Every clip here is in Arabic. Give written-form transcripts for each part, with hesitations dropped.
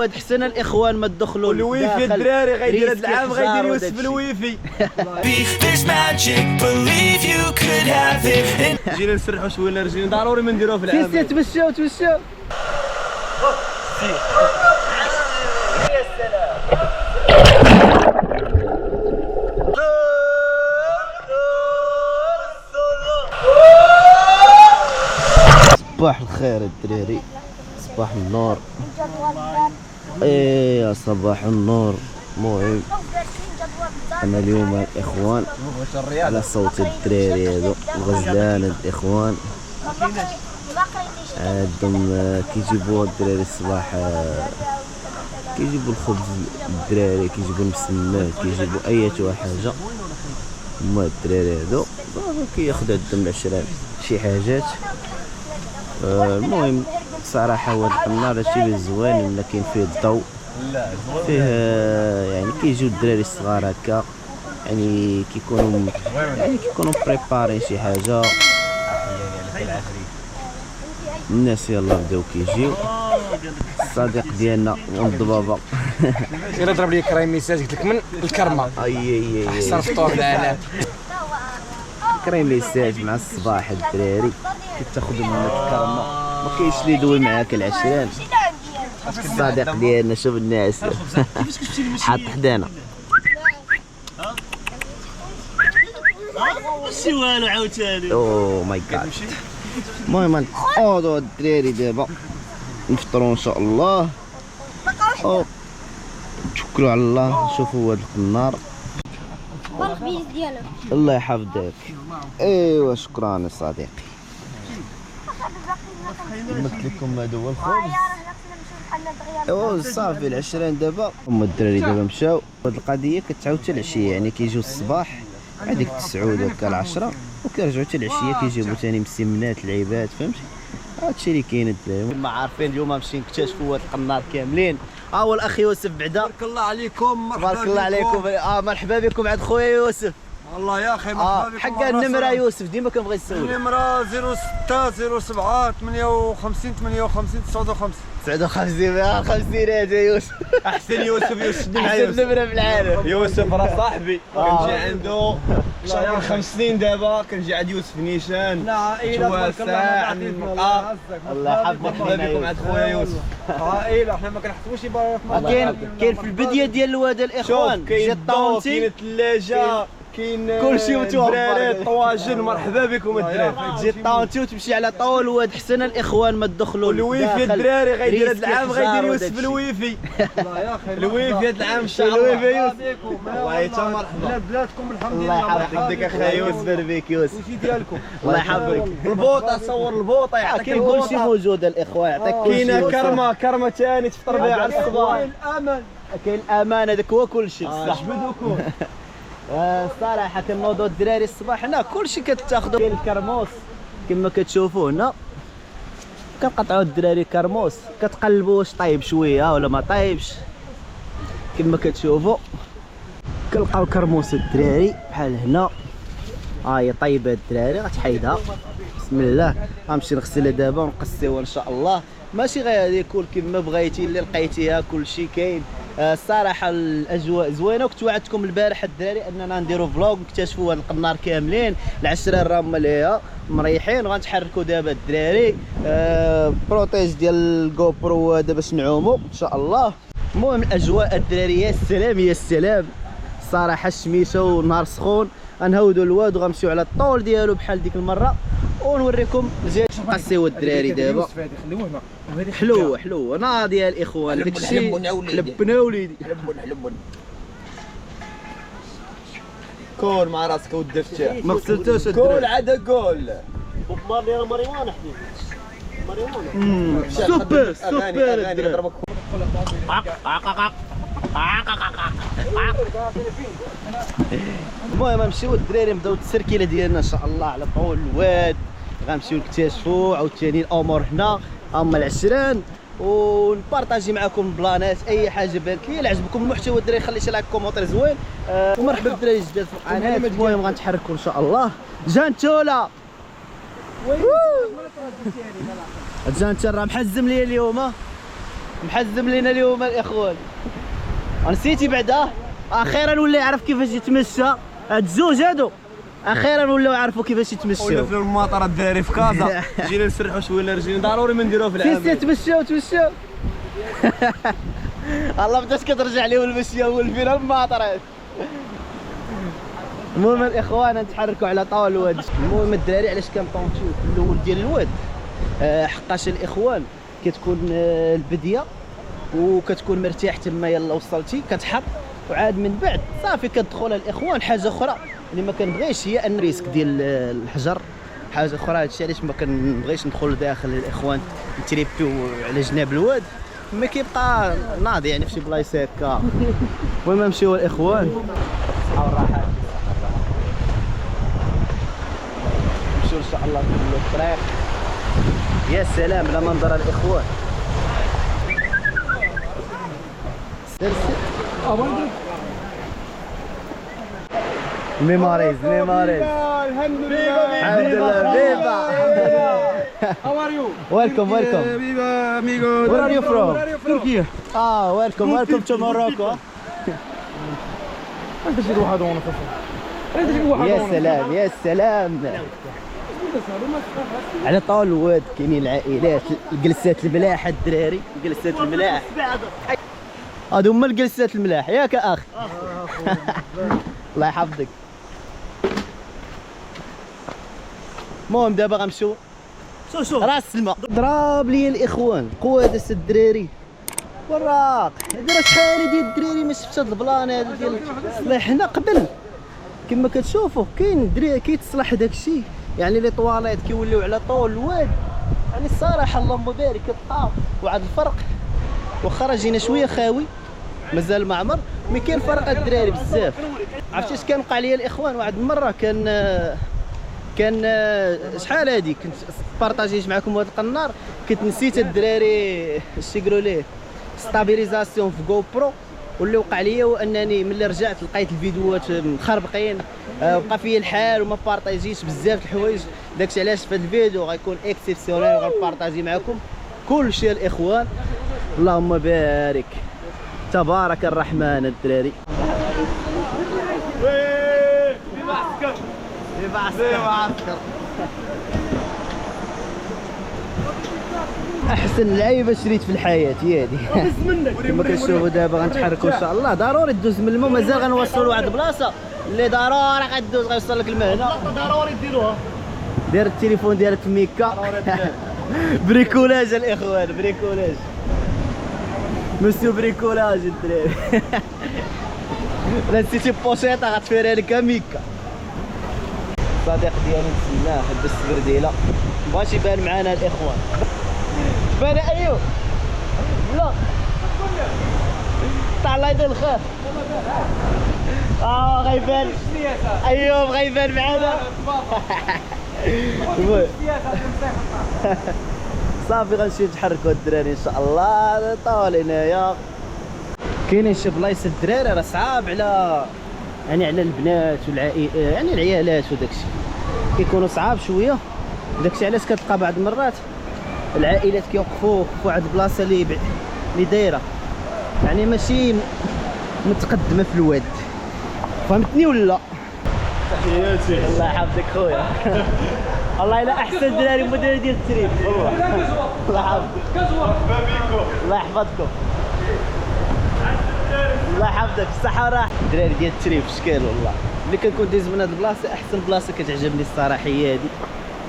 حسن الاخوان ما تدخلوا الويفي الدراري غيدير هذا العام غيدير يوسف الويفي. جينا نسرحوا شويه رجلينا ضروري ما نديروه في العام. سي تمشاو تمشاو. يا سلام. صباح الخير الدراري، صباح النور. ايه يا صباح النور. المهم انا اليوم الاخوان على صوت الدراري هذو الغزلان الاخوان عندهم كيجيبوا الدراري الصباح، كيجيبوا الخبز الدراري، كيجيبوا المسمات، كيجيبوا اي حاجه. هما الدراري هذو كياخذوا عندهم العشران شي حاجات. المهم صراحه هو النهار هادشي اللي زوين، ولا كاين فيه الضوء، فيه يعني كيجيو الدراري الصغار هكا، يعني كيكونوا بريباري شي حاجه. الناس يلا بداو كيجيو. الصديق ديالنا والضبابه انا ضرب لي كرايم ميساج قلت لك من الكرمه. اي احسن فطور العالم. كرايم ميساج مع الصباح الدراري كتاخذوا منك الكرمه، ما كاينش اللي يدوي معاك العشران. الصديق ديالنا شوف الناس حاط حدانا ماشي والو عاوتاني. اوه ماي جاد. المهم نقعدوا الدراري دابا نفطروا ان شاء الله. توكلوا على الله. شوفوا هاد القنار الله يحفظك. ايوا شكرا صديقي. قلت لكم هذا هو الخبز. ايوا صافي العشرين دابا. هما الدراري دابا مشاو. هاد القضيه كتعاود حتى العشيه، يعني كيجيو الصباح هذيك 9 هكا 10 وكيرجعوا حتى العشيه كيجيبوا ثاني مسمنات لعيبات، فهمتي؟ هادشي اللي كاين الدراري. ما عارفين اليوم نمشي نكتشفوا هاد القنار كاملين. هو الاخ يوسف بعدا. بارك الله عليكم. مرحبا بارك الله عليكم. مرحبا بكم عند خويا يوسف. والله يا اخي مرحبا بكم. حق النمره يوسف ديما كنبغي نسولك. النمره 06 07 58 58 59. 59 50 يا يوسف. احسن يوسف شدني مع احسن نمره في العالم. يوسف راه صاحبي. كنجي عنده شهر 5 سنين دابا. كنجي عند يوسف نيشان. تواسع الله يحفظك. مرحبا بكم عند خويا يوسف. عائله حنا ما كنحسبوش كاين في البديه ديال الواد الاخوان. كاين الضو، كاين الثلاجه، كاين كلشي متوفر. الطواجن. مرحبا بكم الدراري. تجي الطاونتي وتمشي على طول واد حسن الاخوان ما تدخلوا. الويفي الدراري غيدير هذا العام غيدير يوسف الويفي. الويفي هذا العام ان شاء الله. الويفي يوسف الله يتا مرحبا. بلادكم الحمد لله. الله يحفظك اخي يوسف بك يوسف. وشي ديالكم الله يحفظك. البوطه صور البوطه يعطيك. كاين كلشي موجود الاخوان يعطيك كلشي. كاينه كرمه ثاني تفطر بها على الصباح. كاين الامان هذاك هو كلشي. جبدوكم. الصراحه كنوضوا الدراري الصباح هنا كلشي كتاخذوا. كاين الكرموس كما كتشوفوا هنا، كنقطعوا الدراري كرموس، كتقلبوا واش طايب شويه ولا ما طايبش. كما كتشوفوا كنلقاو كرموس الدراري بحال هنا. هي طيبه الدراري غتحيدها. بسم الله. غنمشي نغسلها دابا ونقسيوها ان شاء الله. ماشي غير هذه كل كما بغيتي اللي لقيتيها كلشي كاين. الصراحه الاجواء زوينه، وكنت وعدتكم البارح الدراري اننا نديروا فلوغ نكتشفوا هاد القنار كاملين. العشره راهم ليها مريحين وغنتحركوا دابا الدراري. بروتيج ديال الجوبرو هذا باش نعوموا ان شاء الله. المهم الاجواء الدراري يا سلام يا سلام. الصراحه الشميشه ونهار سخون. غنهودوا الواد وغنمشيو على الطول ديالو بحال ديك المره ونوريكم مزيان. قاسيو الدراري دابا. حلوه حلوه ناضيه الاخوان. داكشي لبنا وليدي. حلبن كول مع راسك والدفتر. ما غسلتوش كول عاد كول. ماريوانا ماريوانا حبيبي. سوبر سوبر. المهم نمشيو الدراري نبداو التسركيله ديالنا ان شاء الله على طول الواد. غنمشيو نكتشفوا عاوتاني الامور هنا هما العشران، ونبارطاجي معكم البلانات. اي حاجه بانت لي الا عجبكم المحتوى الدراري خلي شي لايك كومونتير زوين. ومرحبا بالدراري الجداد في القناه. المهم غنتحركوا ان شاء الله. جانتولا جانتا راه محزم ليا اليوم. محزم لنا اليوم الاخوان. نسيتي بعدا اخيرا ولا يعرف كيفاش يتمشى. هاد الزوج هادو اخيرا ولاو يعرفوا كيفاش يتمشوا. ولا في المطار الدراري في كازا جينا نسرحوا شويه رجلين ضروري ما نديروها في العام. تمشاو الله بدات كترجع ليه المشيه والفينا الماطر. المهم الاخوان نتحركوا على طاول الواد. المهم الدراري علاش كنطونتيو في الاول ديال الواد حقاش الاخوان كتكون البديه وكتكون مرتاح تما يلا وصلتي كتحط وعاد من بعد صافي كتدخل الاخوان. حاجه اخرى اللي ما كنبغيش هي ان الريسك ديال الحجر. حاجه اخرى هادشي علاش ما كنبغيش ندخل داخل الاخوان نتريبيو على جناب الواد ما كيبقى ناضي يعني في شي بلايص هكا. المهم نمشيو الاخوان الصحه والراحه نمشيو ان شاء الله نكملوا الطريق. يا سلام على منظر الاخوان. ميموريز الحمد لله الحمد لله. فيفا How are you? welcome Viva amigo. Where are you from? Turkey. welcome to Morocco. يا سلام على طاول الواد. كاينين العائلات الجلسات الملاح الدراري الجلسات الملاح هادو هما الجلسات الملاح ياك اخ. الله يحفظك. المهم دابا غنمشيو شوف راس الماء. ضرب لي الاخوان قوادس الدراري وراق. هذا شحال ديال الدراري ما شفت هاد البلان هذا ديال التصليح هنا قبل كما كتشوفوا. كاين الدراري كيتصلح داكشي يعني لي طواليت كيوليو على طول الواد. يعني الصراحه اللهم بارك كتلقى واحد الفرق. واخا راه جينا شويه خاوي مازال ما عمر مي كاين فرق الدراري بزاف. عرفتي اش كان وقع لي الاخوان؟ واحد المره كان شحال هادي كنت بارطاجيت معكم هاد القنار كنت نسيت الدراري اش تيقولوا ليه ستابيليزاسيون في جو برو. واللي وقع لي هو انني ملي رجعت لقيت الفيديوهات مخربقين بقى فيا الحال وما بارطاجيتش بزاف الحوايج. داكشي علاش في هاد الفيديو غيكون اكسيبسيونيل وغنبارطاجي معكم كلشي الاخوان. اللهم بارك تبارك الرحمن الدراري. احسن لعيبه شريت في الحياه هي هذه. كما كتشوفوا دابا غنتحركوا ان شاء الله. ضروري تدوز من الماء. مازال غنوصلوا لواحد البلاصه اللي ضروري غدوز غيوصل لك الماء هنا. ضروري ديروها. دير التليفون ديالك في ميكا. بريكولاج الاخوان بريكولاج. مسيو بريكولاج الدراري. لا نسيتي بوشيطه غتفيرها لك ميكا. الصديق ديالي نسيناه حب السبرديله مبغاش يبان معانا الاخوان. بان ايوب لا طلع الله يدير الخير. غيبان ايوب غيبان معانا. صافي غنمشيو نتحركوا الدراري ان شاء الله. طول هنايا كاينين شي بلايص الدراري راه صعاب على يعني على البنات والعائلات يعني العيالات وداكشي كيكونوا صعاب شويه. داكشي علاش كتلقى بعض المرات العائلات كيوقفوا في واحد البلاصه اللي دايره يعني ماشي متقدمه في الواد. فهمتني ولا؟ تحياتي. الله يحفظك خويا. والله الا احسن دراري مدير ديال التريب والله. الله يحفظك. الله يحفظكم. الله يحفظك الصحة والراحة. الدراري ديال التريب شكال والله. ملي كنكون دايز من هاد البلاصة أحسن بلاصة كتعجبني الصراحة هي هادي.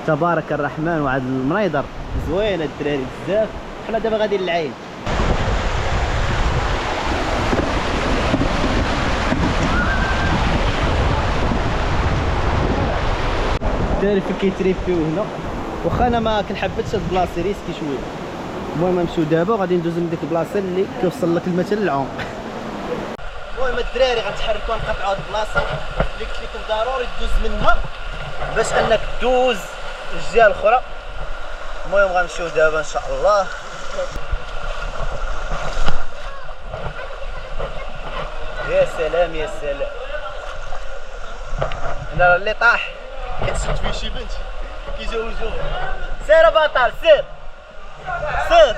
تبارك الرحمن. وعاد المنيضر زوينة الدراري بزاف. حنا دابا غادي للعين. الدراري فين كيتريبيو هنا واخا انا ما كنحبتش هاد البلاصة ريسكي شوية. المهم نمشيو دابا وغادي ندوزو من ديك البلاصة اللي كيوصل لك الماء حتى للعمق. المهم الدراري غنتحركوا نقطعوا هاد البلاصه اللي قلت لكم ضروري تدوز منها باش انك تدوز الجهه الاخرى. المهم غنمشيو دابا ان شاء الله. يا سلام يا سلام. هنا اللي طاح كتشد فيه شي بنت كيجاوزوه. سير بطل سير سير.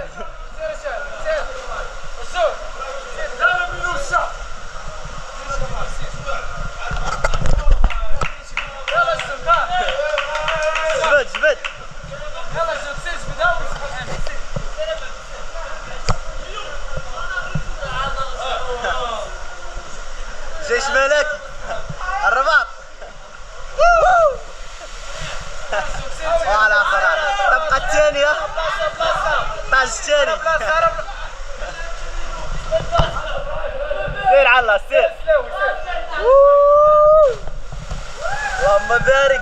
واش مالك الرباط وعلى اخر تبقى الثانيه طاج الثاني سير على الله سير اللهم بارك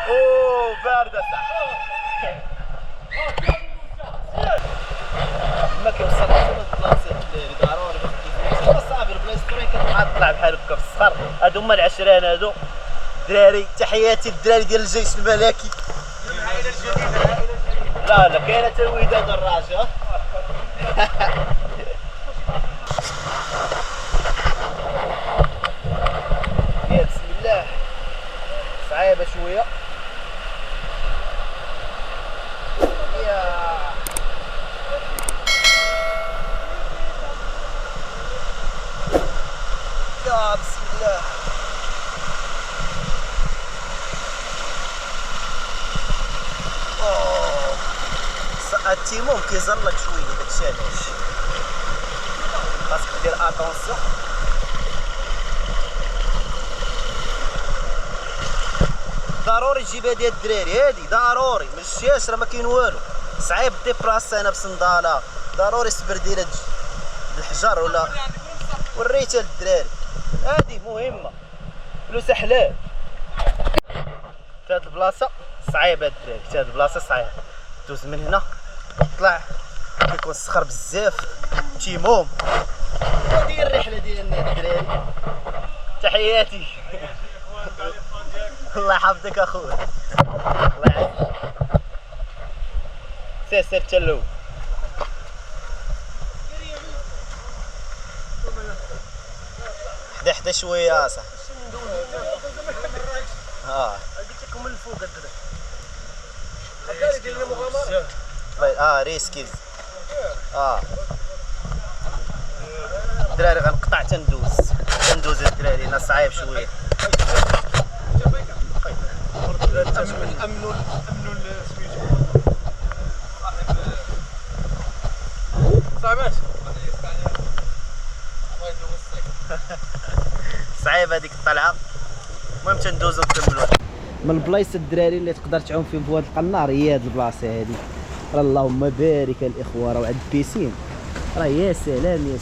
اوه باردة صح ما كيوصل البلاصه الدراري ضروري باش صافي بلايص اخرين كتطلع بحال هكا في الصخر هادو هما العشران هادو الدراري تحياتي للدراري ديال الجيش الملكي لا كاينه حتى وداد الراجا يا بسم الله صعيبه شويه يا بسم الله التيمون كيزلق شويه داكشي علاش خاصك دير اتونسيون ضروري تجيب هادي الدراري هادي ضروري ما شتيهاش راه ما كاين والو صعيب ديبلاصي انا بصنداله ضروري صبر ديال هاد الحجر ولا وريتها للدراري هادي مهمه فلوس حلال في هاد البلاصه صعيبه الدراري في هاد البلاصه صعيبه دوز من هنا طلع كيكون الصخر بزاف تيموم هادي الرحله ديالنا الدراري تحياتي الله يحفظك اخويا الله يعافيك سير تلو حدا شويه صح قلت لكم من الفوق ريسكي الدراري غنقطع تندوز الدراري انا صعيب شويه امنوا صعيب صعيبه هذيك الطلعه المهم تندوزو نكملوها من البلايص الدراري اللي تقدر تعوم فيهم في واد القنار هي هاد البلاصه هادي راه اللهم بارك الاخوه راه عند بيسين راه يا سلام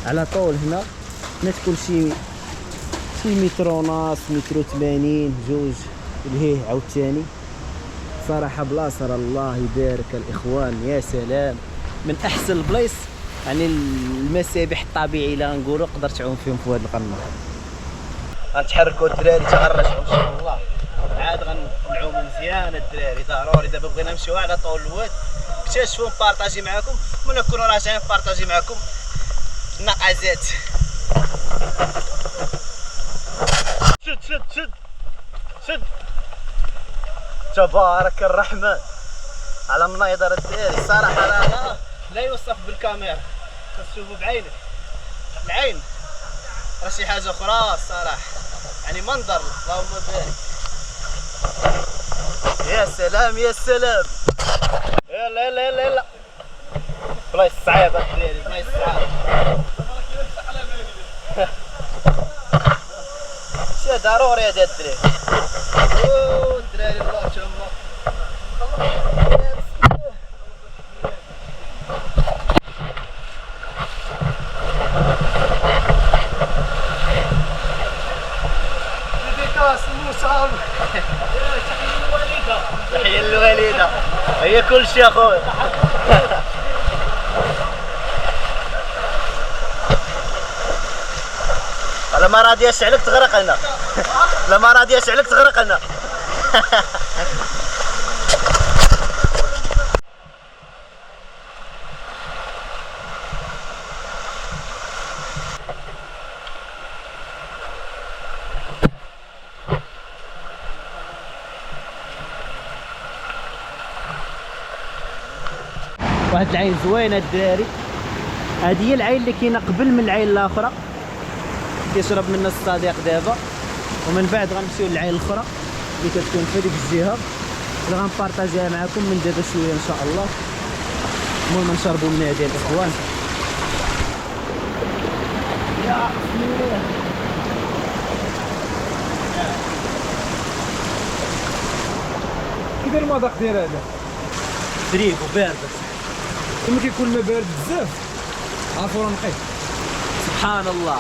على طول هنا تكون شي متر ونص متر 80 جوج لهيه عاوتاني صراحه بلاصه راه الله يبارك الاخوان يا سلام من احسن البلايص يعني المسابح الطبيعي اللي غنقولوا تقدر تعوم فيهم في هذا القناه غنتحركوا الدراري تغرشوا ان شاء الله عاد غنعوموا مزيان الدراري ضروري دابا بغينا نمشيو على طول الواد اكتشفوا نبارطاجي معكم ولا نكونوا راجعين نبارطاجي معكم النقازات شد تبارك الرحمن على مناظر الدراري صراحه لا يوصف بالكاميرا كتشوفوا بعينك العين راه شي حاجه اخرى الصراحه يعني منظر اللهم بارك يا سلام يلا بلايص صعيبه الدراري بلايص صعيبه شي ضروري هذا الدراري الدراري الله تما تحية للوالدة هي كل شيء اخويا لا ما راضياش عليك تغرق هنا لا ما راضياش عليك تغرق هنا واحد العين زوينه الدراري. هذه هي العين اللي كاينه قبل من العين الاخرى كيشرب منها الصديق دابا، ومن بعد غنمشيو للعين الاخرى اللي كتكون في هذيك الجهه اللي غنبارطاجيها معكم من دابا شويه ان شاء الله. المهم نشربوا من هذه الاخوان. يا كيداير المذاق ديال هذا؟ فريق وبارد. كما كيكون الماء بارد بزاف عفوا نقي. سبحان الله.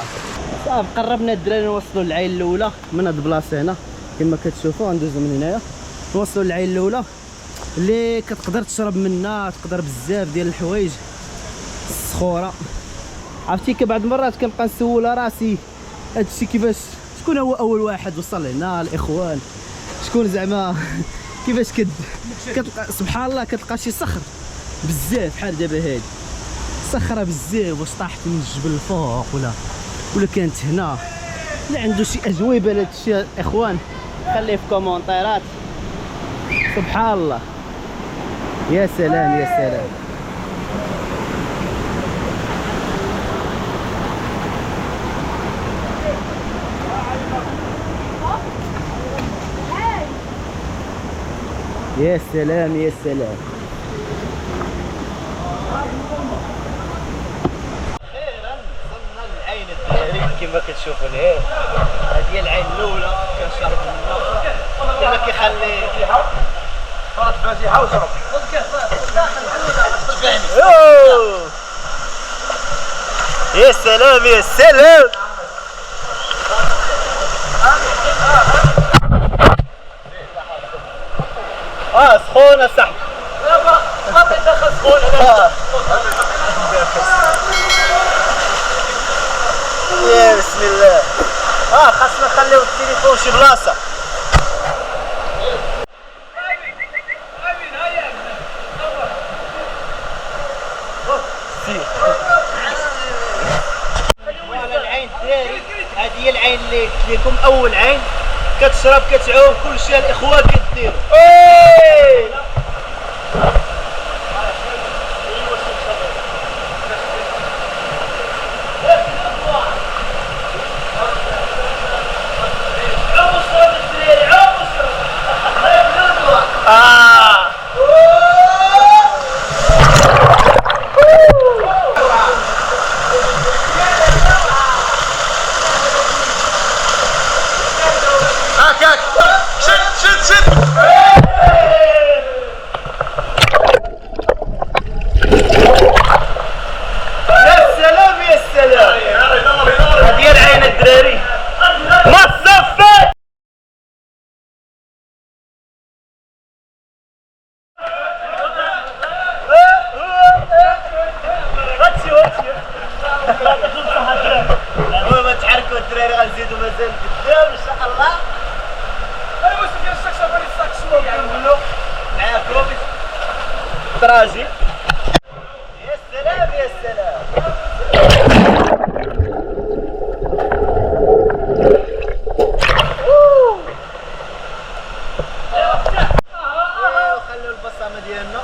صافي قربنا الدراري نوصلوا للعين الاولى من هاد البلاصه هنا كما كتشوفوا. غندوزو من هنايا نوصلوا للعين الاولى اللي كتقدر تشرب منها، تقدر بزاف ديال الحوايج. الصخوره عرفتي بعض المرات كنبقى نسول راسي هادشي كيفاش، شكون هو اول واحد وصل هنا الاخوان، شكون زعما كيفاش كتلقى سبحان الله كتلقى شي صخر بزاف بحال دابا هادي صخره بزاف واش طاحت من الجبل الفوق ولا كانت هنا. اللي عنده شي اجوبه لهذا الشيء اخوان خليه في كومونتيرات. سبحان الله. يا سلام يا سلام. يا سلام يا سلام. اخيرا وصلنا للعين الدراري كما كتشوفوا لهيه. هذه هي العين الاولى كنشرب منها. كما كيخلي صارت فاتحه وشرب. يا سلام يا سلام. سخونة صح. ما تدخل سخونة. يا بسم الله. خاصنا نخليو التليفون شي بلاصة. فوالا العين الدراري، هذه هي العين اللي قلت لكم أول عين كتشرب كتعوم كلشي الإخوان كديرو. المهم تحركوا الدراري غنزيدوا مازال قدام ان شاء الله. ايوا سيدي الشكشة بني الساكسو كنقولوا معاكم طراجي. يا سلام يا سلام. خلوا البصمة ديالنا.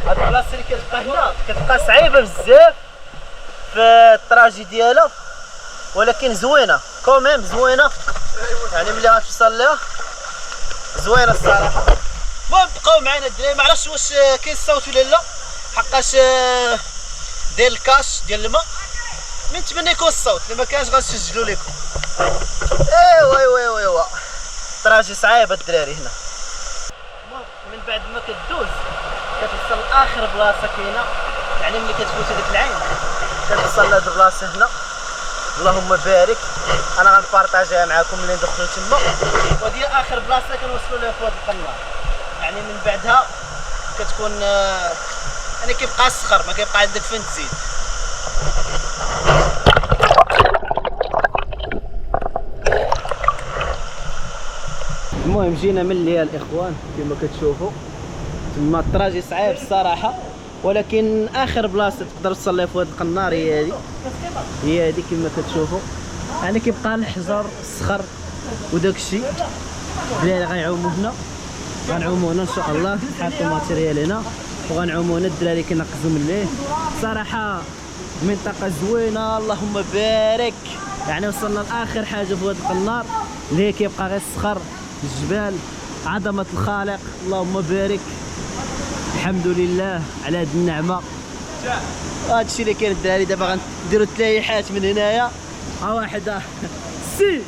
هاد البلاصه اللي كتبقى هنا كتبقى صعيبه بزاف في الطراجي ديالها، ولكن زوينه كوميم زوينه يعني ملي غتوصل لها زوينه الصراحه. المهم بقاو معنا الدراري. معرفتش واش كاين الصوت ولا لا حقاش داير الكاش ديال الماء. نتمنى يكون الصوت، الا ما كانش غنسجلوا لكم. ايوا الطراجي صعيبه الدراري هنا. من بعد ما كدوز كتوصل لاخر بلاصه كاينه، يعني ملي كتفوت هذيك العين كتوصل لهاد البلاصه هنا. اللهم بارك. انا غنبارطاجيها معكم ملي ندخلوا تما. وهذه اخر بلاصه كنوصلوا لها في هذا القناع. يعني من بعدها كتكون يعني كيبقى الصخر، ما كيبقى عندك فين تزيد. المهم جينا من اللي هي الاخوان كما كتشوفوا تما الطراجي صعيب الصراحه، ولكن اخر بلاصه تقدر توصل لها في هذا القنار هي هذه كما كتشوفوا. يعني كيبقى الحجر الصخر وداك الشيء اللي غنعوموا هنا، غنعوموا هنا ان شاء الله. حاطوا ماتيريال هنا وغنعوموا هنا، الدراري كينقزوا من ليه. صراحه منطقه زوينه اللهم بارك. يعني وصلنا لاخر حاجه في هذا القنار اللي هي كيبقى غير الصخر، الجبال، عظمه الخالق اللهم بارك. الحمد لله على هذه النعمه. هذا الشيء اللي كاين الدراري. دابا غنديروا التلايحات من هنايا. واحده سي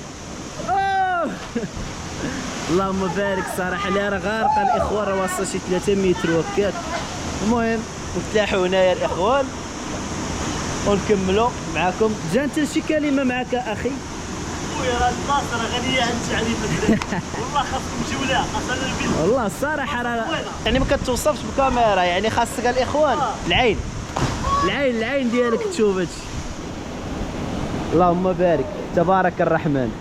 اللهم بارك. صراحه اللي راه غارقه الاخوان، راه واصله شي 3 متر وكاك. المهم نتلاحوا هنايا الاخوان ونكملوا معكم. جا انت شي كلمه معك اخي؟ خويا راه البلاصه راه غنيه عند التعليم. والله خاصكم تجيو لها، خاصنا الفيديو. والله الصراحه راه يعني ما كتوصفش بكاميرا، يعني خاصك الاخوان العين ديالك تشوف هادشي. اللهم بارك تبارك الرحمن.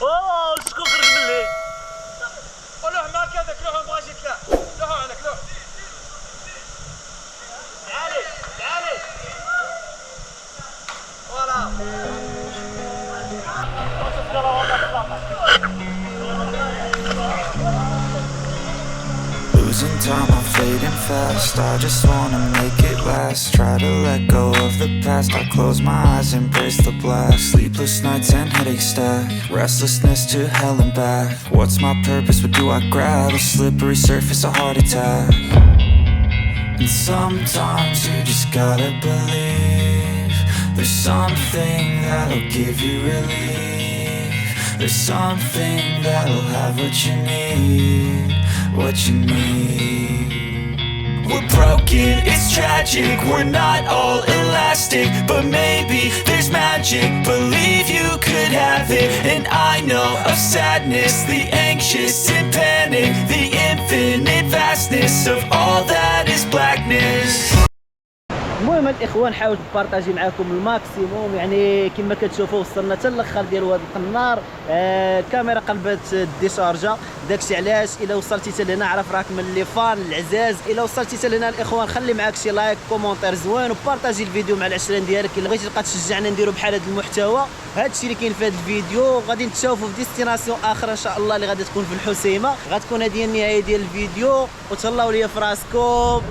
اوه شكون خرج من الليل؟ لوح معك هذاك، لوح ما بغاش يتلاح، لوح عليك لوح. تعالي فوالا. Losing time, I'm fading fast. I just wanna make it last. Try to let go of the past. I close my eyes, embrace the blast. Sleepless nights and headaches stack. Restlessness to hell and back. What's my purpose? What do I grab? A slippery surface, a heart attack. And sometimes you just gotta believe there's something that'll give you relief. There's something that'll have what you need. What you need. We're broken, it's tragic. We're not all elastic, but maybe there's magic. Believe you could have it. And I know of sadness, the anxious and panic, the infinite vastness of all that is blackness. المهم الاخوان حاولت نبارطاجي معكم الماكسيموم. يعني كما كتشوفوا وصلنا حتى الاخر ديال هذا القنار. الكاميرا قلبت ديشارجا، داكشي علاش. الا وصلتي حتى لهنا عرف راك من لي فان العزاز. الا وصلتي حتى لهنا الاخوان خلي معاك شي لايك كومونتير زوين وبارطاجي الفيديو مع العشرين ديالك. الا بغيتي تبقى تشجعنا نديروا بحال هذا المحتوى. هادشي اللي كاين في هذا الفيديو. غادي نتشافوا في ديستيناسيون اخرى ان شاء الله اللي غادي تكون في الحسيمه. غتكون هذه النهايه ديال الفيديو وتهلاو ليا في راسكم.